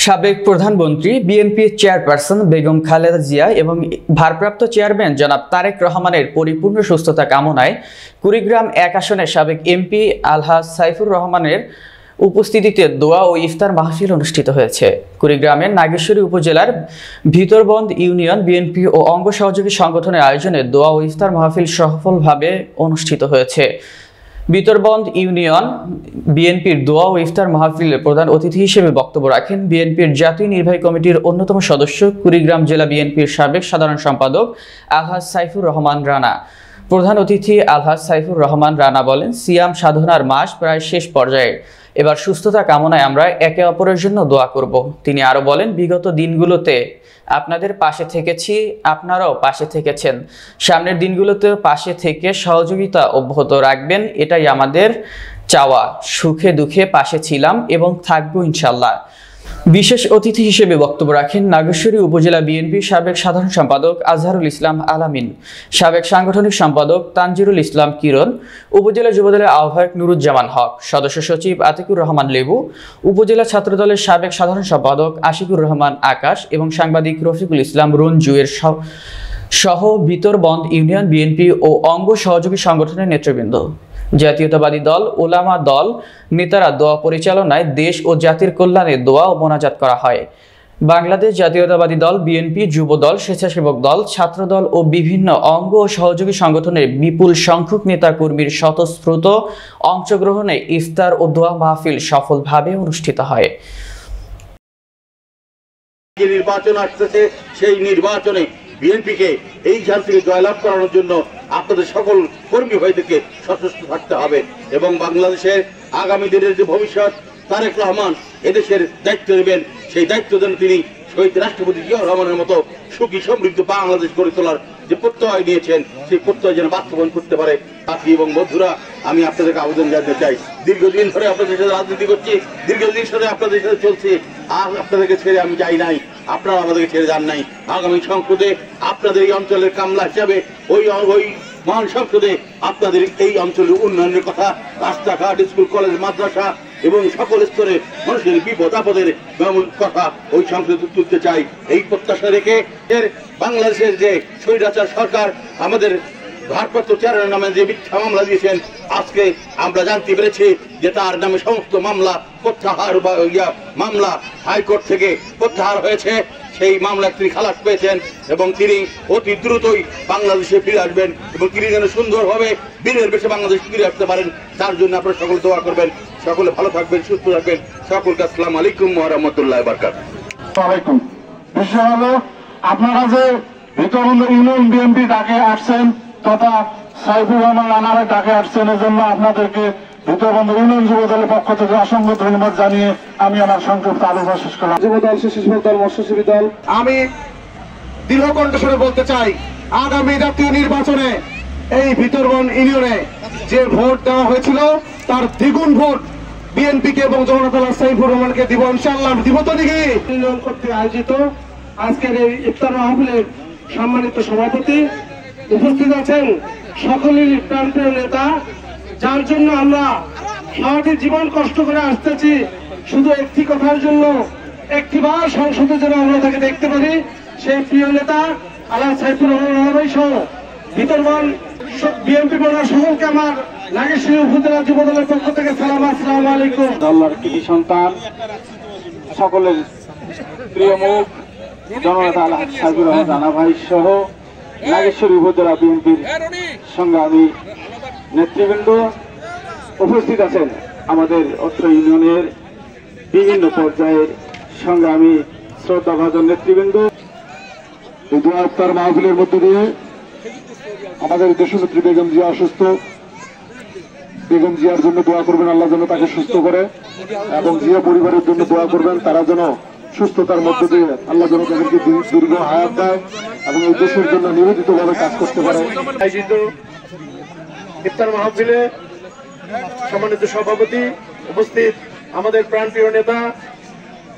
সাবেক প্রধানমন্ত্রী BNP chairperson Begum Khaleda Zia এবং ভারপ্রাপ্ত চেয়ারম্যান জনাব তারেক রহমানের পরিপূর্ণ সুস্থতা কামনায় কুড়িগ্রাম ১ আসনের সাবেক এমপি আলহাজ সাইফুর রহমানের উপস্থিতিতে দোয়া ও ইফতার মাহফিল অনুষ্ঠিত হয়েছে। কুড়িগ্রামের নাগেশ্বরী উপজেলার ভিতরবন্দ ইউনিয়ন বিএনপি ও অঙ্গ সহযোগী সংগঠনের আয়োজনে দোয়া ও ইফতার মাহফিল সফলভাবে অনুষ্ঠিত হয়েছে। ভিতরবন্দ ইউনিয়ন বিএনপির দোয়া ও ইফতার মাহফিলের প্রধান অতিথি হিসেবে বক্তব্য রাখেন বিএনপির জাতীয় নির্বাহী কমিটির অন্যতম সদস্য কুড়িগ্রাম জেলা বিএনপির সাবেক সাধারণ সম্পাদক আলহাজ সাইফুর রহমান রানা। প্রধান অতিথি আলহাজ সাইফুর রহমান রানা বলেন, সিয়াম সাধনার মাস প্রায় শেষ পর্যায়ে, এবার সুস্থতা কামনায় আমরা একে অপরের জন্য দোয়া করব। তিনি আরো বলেন, বিগত দিনগুলোতে আপনাদের পাশে থেকেছি, আপনারাও পাশে থেকেছেন, সামনের দিনগুলোতে পাশে থেকে সহযোগিতা অব্যাহত রাখবেন, এটাই আমাদের চাওয়া। সুখে দুঃখে পাশে ছিলাম এবং থাকবো ইনশাল্লাহ। বিশেষ অতিথি হিসেবে বক্তব্য রাখেন নাগেশ্বরী উপজেলা বিএনপির সাবেক সাধারণ সম্পাদক আজহারুল ইসলাম আলামিন, সাবেক সাংগঠনিক সম্পাদক তানজিরুল ইসলাম কিরণ, উপজেলা যুবদলের আহ্বায়ক নুরুজ্জামান হক, সদস্য সচিব আতিকুর রহমান লেবু, উপজেলা ছাত্রদলের সাবেক সাধারণ সম্পাদক আশিকুর রহমান আকাশ এবং সাংবাদিক রফিকুল ইসলাম রঞ্জুয়ের সহ ভিতরবন্দ ইউনিয়ন বিএনপি ও অঙ্গ সহযোগী সংগঠনের নেতৃবৃন্দ। জাতীয়তাবাদী দল, ওলামা দল নেতারা দোয়া পরিচালনায় দেশ ও জাতির কল্যাণে দোয়া ও মোনাজাত করা হয়। বাংলাদেশ জাতীয়তাবাদী দল, বিএনপি, যুব দল, স্বেচ্ছাসেবক দল, ছাত্রদল ও বিভিন্ন অঙ্গ ও সহযোগী সংগঠনের বিপুল সংখ্যক নেতা কর্মীর স্বতঃস্ফূর্ত অংশগ্রহণে ইফতার ও দোয়া মাহফিল সফলভাবে অনুষ্ঠিত হয়। নির্বাচন আসতেছে, সেই নির্বাচনে বিএনপিকে এই ঝাল থেকে জয়লাভ করানোর জন্য আপনাদের সকল কর্মী ভাইদেরকে সশস্ত্র থাকতে হবে এবং বাংলাদেশের আগামী দিনের যে ভবিষ্যৎ, তারেক রহমান এদেশের দায়িত্ব নেবেন, সেই দায়িত্ব যেন তিনি শহীদ রাষ্ট্রপতি জিয়াউর রহমানের মতো সুখী সমৃদ্ধ বাংলাদেশ গড়ে তোলার যে প্রত্যয় নিয়েছেন, সেই প্রত্যয় যেন বাস্তবায়ন করতে পারে। সাথী এবং বন্ধুরা, আমি আপনাদেরকে আবেদন জানাতে চাই, দীর্ঘদিন ধরে আপনাদের সাথে রাজনীতি করছি, দীর্ঘদিন ধরে আপনাদের সাথে চলছি, আর আপনাদেরকে ছেড়ে আমি যাই নাই, আপনারা আমাদেরকে ছেড়ে যান নাই। আগামী সংসদে আপনাদের এই অঞ্চলের কামলা হিসাবে ওই মহান সংসদে আপনাদের এই অঞ্চলের উন্নয়নের কথা, রাস্তাঘাট, স্কুল, কলেজ, মাদ্রাসা এবং সকল স্তরে মানুষের বিপদ আপদের কথা ওই সংসদে তুলতে চাই। এই প্রত্যাশা রেখে বাংলাদেশের যে স্বৈরাচার সরকার আমাদের ভারপ্রাপ্ত চেয়ারম্যানের নামে যে মিথ্যা মামলা দিয়েছেন, আজকে আমরা জানতে পেরেছি যে তার নামে সমস্ত মামলা প্রত্যাহার মামলা হাইকোর্ট থেকে প্রত্যাহার হয়েছে। সেই মামলা তিনি খালাস পেয়েছেন এবং তিনি অতি দ্রুতই বাংলাদেশে ফিরে আসবেন এবং তিনি যেন সুন্দরভাবে বীরের বেশে বাংলাদেশ ফিরে আসতে পারেন, তার জন্য আপনারা সকলে দোয়া করবেন। সকলে ভালো থাকবেন, সুস্থ থাকবেন। সকলকে আসসালামু আলাইকুম ওয়া রাহমাতুল্লাহি ওয়া বারাকাতুহু। বিষয় হলো, আপনারা যে ভিতরবন্দ ইউনিয়ন বিএনপি ডাকে আসছেন তথা সাইফুর রহমান রানারে ডাকে আসছেন, এজন্য আপনাদেরকে ভিতরবন্দ ইউনিয়ন যুব দলের পক্ষ থেকে অসংখ্য ধন্যবাদ জানিয়ে আমি আমার সংক্ষিপ্ত আলোচনা শেষ করলাম। যুব দল, স্বেচ্ছাসেবক দল, মৎস্যজীবী দল, আমি দৃঢ় কণ্ঠস্বরে বলতে চাই, আগামী জাতীয় নির্বাচনে এই ভিতরবন্দ ইউনিয়নে যে ভোট দেওয়া হয়েছিল তার দ্বিগুণ ভোট বিএনপিকে এবং জনতা দল সাইফুর রহমানকে দিব, ইনশাআল্লাহ দিব। তো দিকে ইউনিয়ন কর্তৃক আয়োজিত আজকের এই ইফতার মাহফিলের সম্মানিত সভাপতি উপস্থিত আছেন সকলেরই প্রান্তীয় নেতা, যার জন্য আমরা সারাটি জীবন কষ্ট করে আসতেছি শুধু একটি কথার জন্য, একটিবার সংসদে যেন আমরা তাকে দেখতে পারি। সেই প্রিয় নেতা আলহাজ সাইফুর রহমান সহ ভিতরবন্দ বিএনপি বোর্ডের সকলকে আমার নাগেশ্বরী উপজেলা যুব দলের পক্ষ থেকে সালাম, আসসালামু আলাইকুম। আল্লাহর কৃতি সন্তান, সকলের প্রিয় মুখ জননেতা আলহাজ সাইফুর রহমান রানা ভাই সহ নাগেশ্বরী উপজেলা বিএনপির সংগ্রামী নেতৃবৃন্দ উপস্থিত আছেন, আমাদের অত্র ইউনিয়নের বিভিন্ন পর্যায়ের সংগ্রামী শ্রদ্ধাভাজন নেতৃবৃন্দ। এই দোয়া ইফতার মাহফিলের মধ্য দিয়ে আমাদের দেশনেত্রী বেগম জিয়া অসুস্থ, বেগম জিয়ার জন্য দোয়া করবেন, আল্লাহ যেন তাকে সুস্থ করে, এবং জিয়া পরিবারের জন্য দোয়া করবেন, তারা যেন সুস্থতার মধ্য দিয়ে আল্লাহ যেন তাদেরকে দীর্ঘ হায়াত দেয় এবং এই দেশের জন্য নিবেদিত ভাবে কাজ করতে পারে। ইফতার মাহফিলে সম্মানিত সভাপতি উপস্থিত, আমাদের প্রাণপ্রিয় নেতা,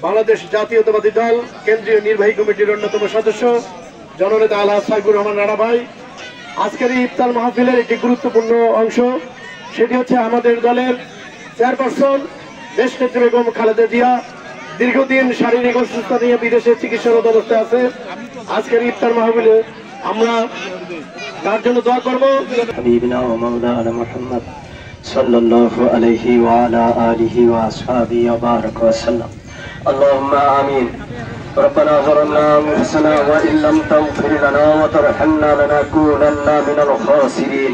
বাংলাদেশ জাতীয়তাবাদী দল কেন্দ্রীয় নির্বাহী কমিটির অন্যতম সদস্য জননেতা আলহাজ সাইফুর রহমান রানা ভাই। আজকের এই ইফতার মাহফিলের একটি গুরুত্বপূর্ণ অংশ, সেটি হচ্ছে আমাদের দলের চেয়ারপারসন দেশনেত্রী বেগম খালেদা জিয়া দীর্ঘদিন শারীরিক অসুস্থতা নিয়ে বিদেশে চিকিৎসারত অবস্থায় আছে। আজকের ইফতার মাহফিলে আমরা তার জন্য দোয়া করব। হাবিবনা ওয়া মাওলানা মুহাম্মদ সাল্লাল্লাহু আলাইহি ওয়া আলা আলিহি ওয়া আসহাবিহি ওয়া বারাকা ওয়া সাল্লাম। আল্লাহুম্মা আমিন। ربنا ظلمنا أنفسنا وإن لم تغفر لنا وترحمنا لنكونن من الخاسرين